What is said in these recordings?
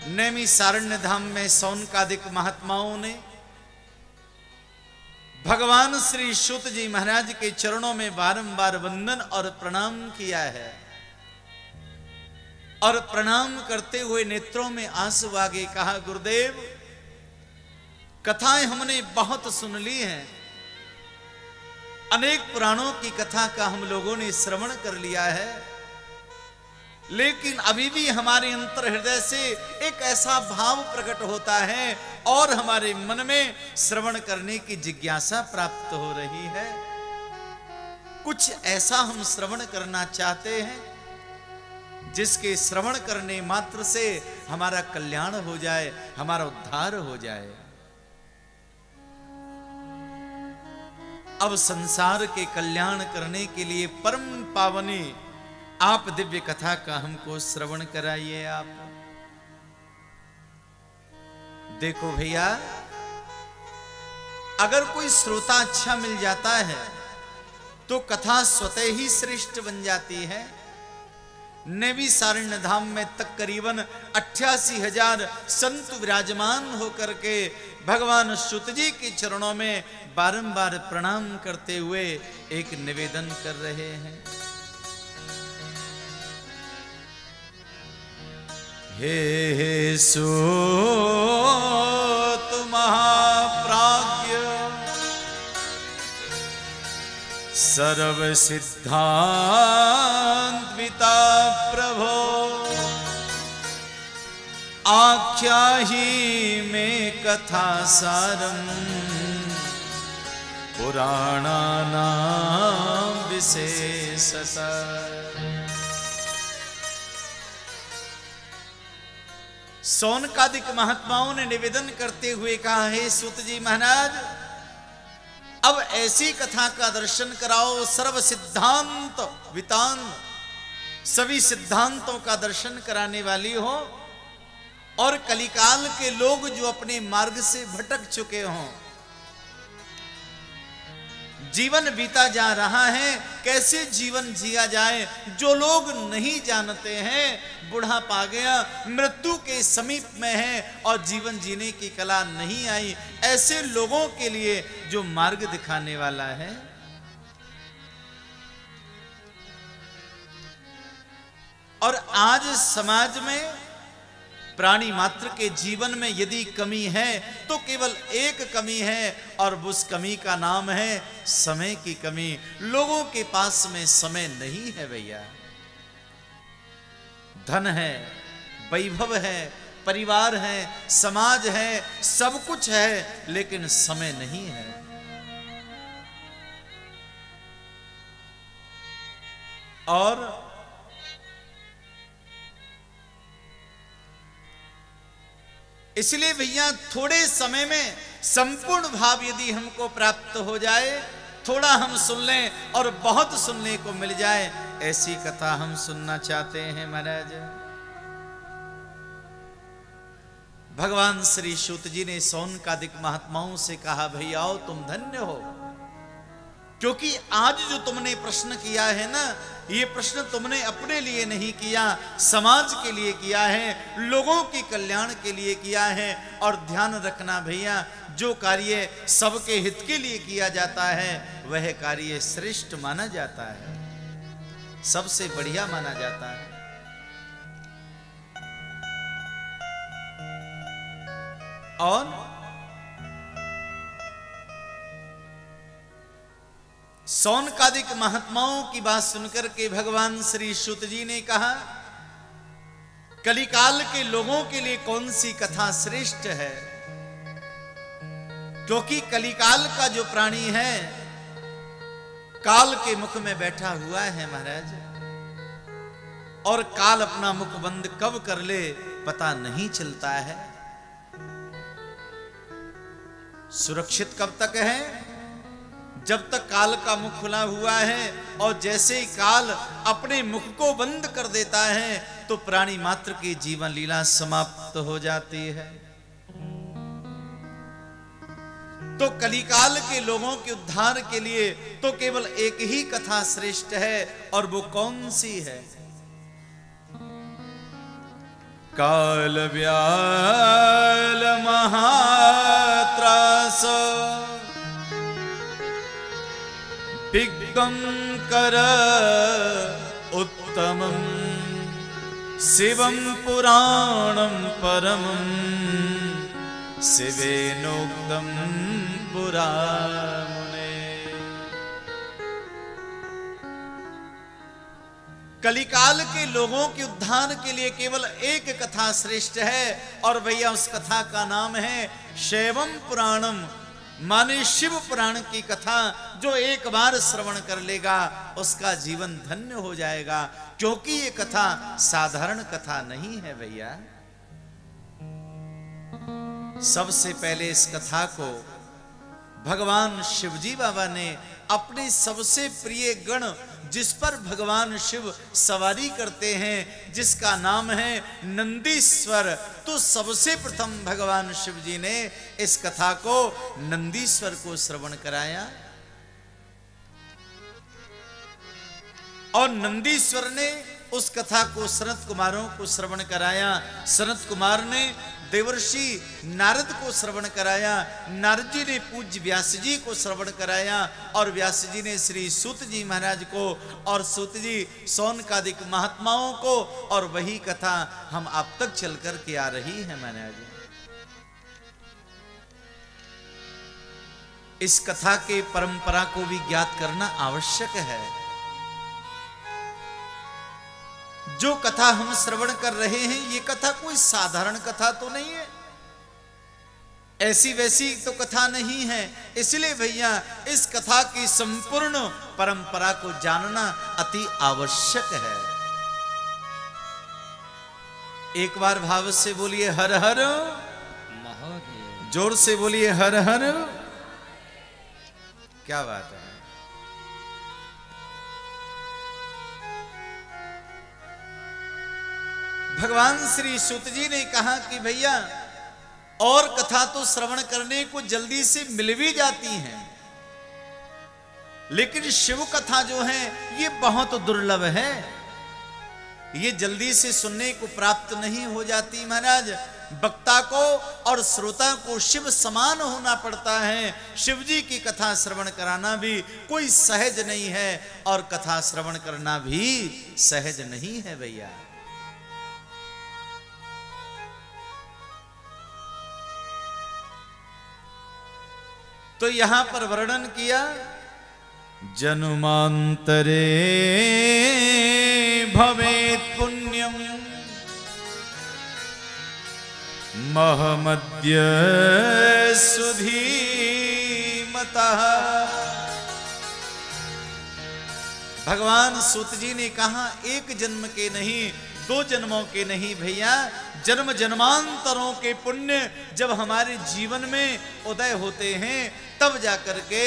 नैमिषारण्य धाम में सौनकादिक महात्माओं ने भगवान श्री सूत जी महाराज के चरणों में बारंबार वंदन और प्रणाम किया है और प्रणाम करते हुए नेत्रों में आंसू आ गए। कहा, गुरुदेव, कथाएं हमने बहुत सुन ली हैं, अनेक पुराणों की कथा का हम लोगों ने श्रवण कर लिया है, लेकिन अभी भी हमारे अंतर हृदय से एक ऐसा भाव प्रकट होता है और हमारे मन में श्रवण करने की जिज्ञासा प्राप्त हो रही है। कुछ ऐसा हम श्रवण करना चाहते हैं जिसके श्रवण करने मात्र से हमारा कल्याण हो जाए, हमारा उद्धार हो जाए। अब संसार के कल्याण करने के लिए परम पावनी आप दिव्य कथा का हमको श्रवण कराइए। आप देखो भैया, अगर कोई श्रोता अच्छा मिल जाता है तो कथा स्वतः ही श्रेष्ठ बन जाती है। नैमिषारण्य धाम में तक करीबन 88,000 संत विराजमान होकर के भगवान सूत जी के चरणों में बारंबार प्रणाम करते हुए एक निवेदन कर रहे हैं। हे सूत महाप्राज्ञ सर्व सिद्धांत पिता प्रभो, आख्याहि में कथा सारम पुराणानां विशेषतः। सौनकादिक महात्माओं ने निवेदन करते हुए कहा, हे सूत जी महाराज, अब ऐसी कथा का दर्शन कराओ, सर्व सिद्धांत वितान, सभी सिद्धांतों का दर्शन कराने वाली हो और कलिकाल के लोग जो अपने मार्ग से भटक चुके हों, जीवन बीता जा रहा है, कैसे जीवन जिया जाए, जो लोग नहीं जानते हैं, बुढ़ापा आ गया, मृत्यु के समीप में है और जीवन जीने की कला नहीं आई, ऐसे लोगों के लिए जो मार्ग दिखाने वाला है। और आज समाज में प्राणी मात्र के जीवन में यदि कमी है तो केवल एक कमी है और उस कमी का नाम है समय की कमी। लोगों के पास में समय नहीं है भैया। धन है, वैभव है, परिवार है, समाज है, सब कुछ है, लेकिन समय नहीं है। और इसलिए भैया थोड़े समय में संपूर्ण भाव यदि हमको प्राप्त हो जाए, थोड़ा हम सुन लें और बहुत सुनने को मिल जाए, ऐसी कथा हम सुनना चाहते हैं महाराज। भगवान श्री सूत जी ने सौनकादिक महात्माओं से कहा, भैयाओ तुम धन्य हो, क्योंकि आज जो तुमने प्रश्न किया है ना, ये प्रश्न तुमने अपने लिए नहीं किया, समाज के लिए किया है, लोगों के कल्याण के लिए किया है। और ध्यान रखना भैया, जो कार्य सबके हित के लिए किया जाता है वह कार्य श्रेष्ठ माना जाता है, सबसे बढ़िया माना जाता है। और सौनकादिक महात्माओं की बात सुनकर के भगवान श्री सूत जी ने कहा, कलिकाल के लोगों के लिए कौन सी कथा श्रेष्ठ है, क्योंकि कलिकाल का जो प्राणी है काल के मुख में बैठा हुआ है महाराज, और काल अपना मुख बंद कब कर ले पता नहीं चलता है। सुरक्षित कब तक है? जब तक काल का मुख खुला हुआ है, और जैसे ही काल अपने मुख को बंद कर देता है तो प्राणी मात्र की जीवन लीला समाप्त हो जाती है। तो कलिकाल के लोगों के उद्धार के लिए तो केवल एक ही कथा श्रेष्ठ है, और वो कौन सी है? काल व्याल महात्रास विघ्नं कर उत्तमं शिवं पुराणं परमं शिवेनोक्तं पुरामुने। कलिकाल के लोगों के उद्धार के लिए केवल एक कथा श्रेष्ठ है, और भैया उस कथा का नाम है शैवम पुराणम, माने शिव पुराण की कथा। जो एक बार श्रवण कर लेगा उसका जीवन धन्य हो जाएगा, क्योंकि ये कथा साधारण कथा नहीं है भैया। सबसे पहले इस कथा को भगवान शिवजी बाबा ने अपने सबसे प्रिय गण, जिस पर भगवान शिव सवारी करते हैं, जिसका नाम है नंदीश्वर, तो सबसे प्रथम भगवान शिव जी ने इस कथा को नंदीश्वर को श्रवण कराया। और नंदीश्वर ने उस कथा को सनत कुमारों को श्रवण कराया। सनत कुमार ने देवर्षि नारद को श्रवण कराया। नारद जी ने पूज्य व्यास जी को श्रवण कराया, और व्यास जी ने श्री सूत जी महाराज को, और सूत जी सौनकादिक महात्माओं को, और वही कथा हम आप तक चल कर के आ रही है महाराज। इस कथा के परंपरा को भी ज्ञात करना आवश्यक है। जो कथा हम श्रवण कर रहे हैं, ये कथा कोई साधारण कथा तो नहीं है, ऐसी वैसी तो कथा नहीं है। इसलिए भैया इस कथा की संपूर्ण परंपरा को जानना अति आवश्यक है। एक बार भाव से बोलिए हर हर महादेव, जोर से बोलिए हर हर। क्या बात है। भगवान श्री सूत जी ने कहा कि भैया और कथा तो श्रवण करने को जल्दी से मिल भी जाती हैं, लेकिन शिव कथा जो है ये बहुत दुर्लभ है, ये जल्दी से सुनने को प्राप्त नहीं हो जाती महाराज। वक्ता को और श्रोता को शिव समान होना पड़ता है। शिव जी की कथा श्रवण कराना भी कोई सहज नहीं है, और कथा श्रवण करना भी सहज नहीं है भैया। तो यहां पर वर्णन किया, जन्मांतरे भवेत् पुण्यम महमद्य सुधीमतः। भगवान सूत जी ने कहा एक जन्म के नहीं, 2 जन्मों के नहीं भैया, जन्म जन्मांतरों के पुण्य जब हमारे जीवन में उदय होते हैं, तब जाकर के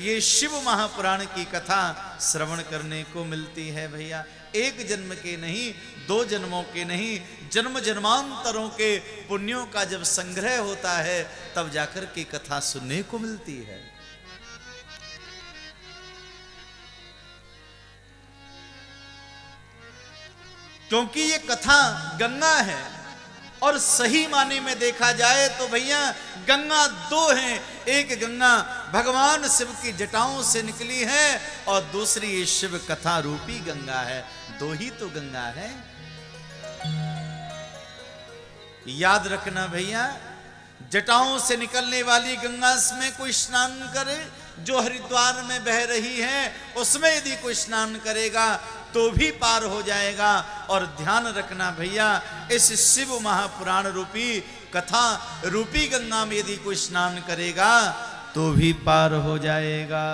ये शिव महापुराण की कथा श्रवण करने को मिलती है भैया। एक जन्म के नहीं, 2 जन्मों के नहीं, जन्म जन्मांतरों के पुण्यों का जब संग्रह होता है, तब जाकर के कथा सुनने को मिलती है। क्योंकि ये कथा गंगा है, और सही माने में देखा जाए तो भैया गंगा 2 हैं। एक गंगा भगवान शिव की जटाओं से निकली है, और दूसरी ये शिव कथा रूपी गंगा है। 2 ही तो गंगा है। याद रखना भैया, जटाओं से निकलने वाली गंगा में कोई स्नान करे, जो हरिद्वार में बह रही है उसमें यदि कोई स्नान करेगा तो भी पार हो जाएगा। और ध्यान रखना भैया, इस शिव महापुराण रूपी कथा रूपी गंगा में यदि कोई स्नान करेगा तो भी पार हो जाएगा।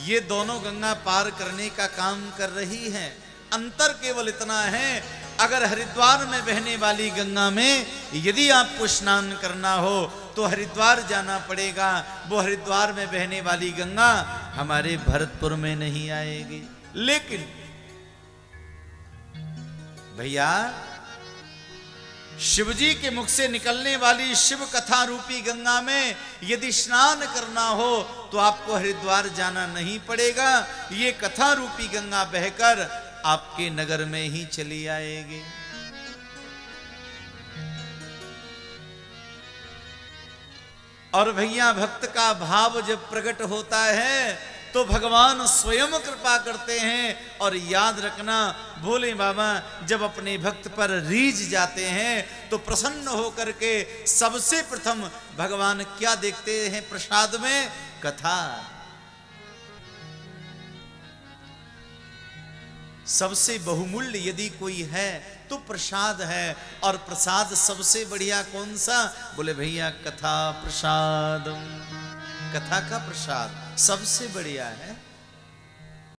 ये दोनों गंगा पार करने का काम कर रही हैं। अंतर केवल इतना है, अगर हरिद्वार में बहने वाली गंगा में यदि आपको स्नान करना हो तो हरिद्वार जाना पड़ेगा। वो हरिद्वार में बहने वाली गंगा हमारे भरतपुर में नहीं आएगी। लेकिन भैया शिवजी के मुख से निकलने वाली शिव कथा रूपी गंगा में यदि स्नान करना हो तो आपको हरिद्वार जाना नहीं पड़ेगा। ये कथा रूपी गंगा बहकर आपके नगर में ही चली आएगी। और भैया भक्त का भाव जब प्रकट होता है तो भगवान स्वयं कृपा करते हैं। और याद रखना भोले बाबा जब अपने भक्त पर रीझ जाते हैं तो प्रसन्न होकर के सबसे प्रथम भगवान क्या देखते हैं प्रसाद में? कथा। सबसे बहुमूल्य यदि कोई है तो प्रसाद है। और प्रसाद सबसे बढ़िया कौन सा? बोले भैया कथा प्रसाद। कथा का प्रसाद सबसे बढ़िया है।